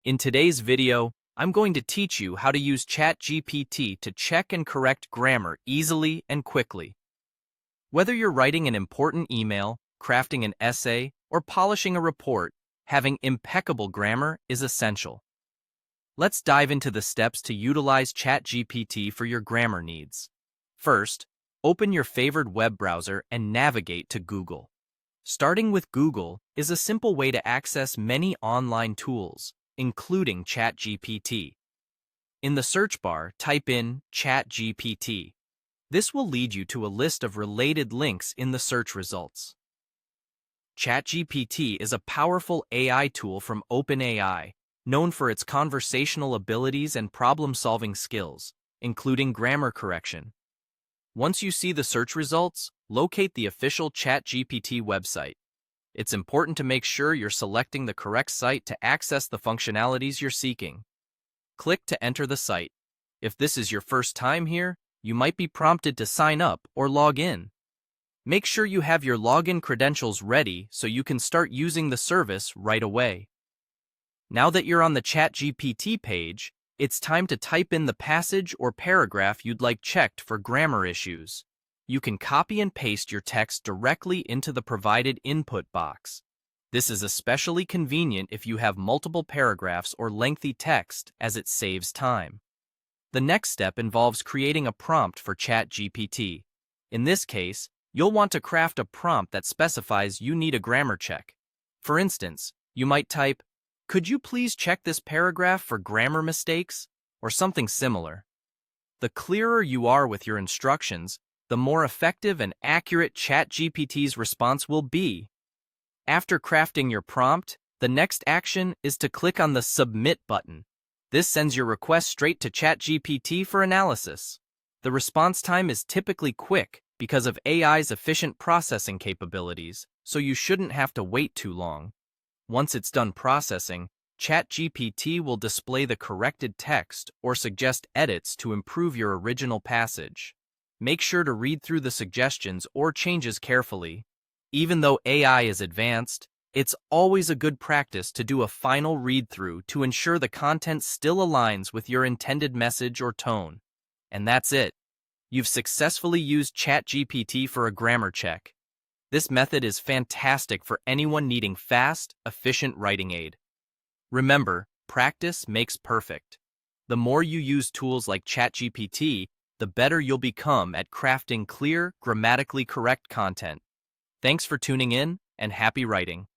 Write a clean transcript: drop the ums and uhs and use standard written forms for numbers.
In today's video, I'm going to teach you how to use Chatgpt to check and correct grammar easily and quickly. Whether you're writing an important email, crafting an essay, or polishing a report, having impeccable grammar is essential. Let's dive into the steps to utilize Chatgpt for your grammar needs. First, open your favorite web browser and navigate to Google. Starting with Google is a simple way to access many online tools, including Chatgpt. In the search bar, type in Chatgpt. This will lead you to a list of related links in the search results. Chatgpt is a powerful AI tool from OpenAI, known for its conversational abilities and problem-solving skills, including grammar correction. Once you see the search results, locate the official Chatgpt website. It's important to make sure you're selecting the correct site to access the functionalities you're seeking. Click to enter the site. If this is your first time here, you might be prompted to sign up or log in. Make sure you have your login credentials ready so you can start using the service right away. Now that you're on the Chatgpt page, it's time to type in the passage or paragraph you'd like checked for grammar issues. You can copy and paste your text directly into the provided input box. This is especially convenient if you have multiple paragraphs or lengthy text, as it saves time. The next step involves creating a prompt for Chatgpt. In this case, you'll want to craft a prompt that specifies you need a grammar check. For instance, you might type, "Could you please check this paragraph for grammar mistakes?" or something similar. The clearer you are with your instructions, the more effective and accurate Chatgpt's response will be. After crafting your prompt, the next action is to click on the Submit button. This sends your request straight to Chatgpt for analysis. The response time is typically quick because of AI's efficient processing capabilities, so you shouldn't have to wait too long. Once it's done processing, Chatgpt will display the corrected text or suggest edits to improve your original passage. Make sure to read through the suggestions or changes carefully. Even though AI is advanced, it's always a good practice to do a final read-through to ensure the content still aligns with your intended message or tone. And that's it. You've successfully used Chatgpt for a grammar check. This method is fantastic for anyone needing fast, efficient writing aid. Remember, practice makes perfect. The more you use tools like Chatgpt, the better you'll become at crafting clear, grammatically correct content. Thanks for tuning in, and happy writing.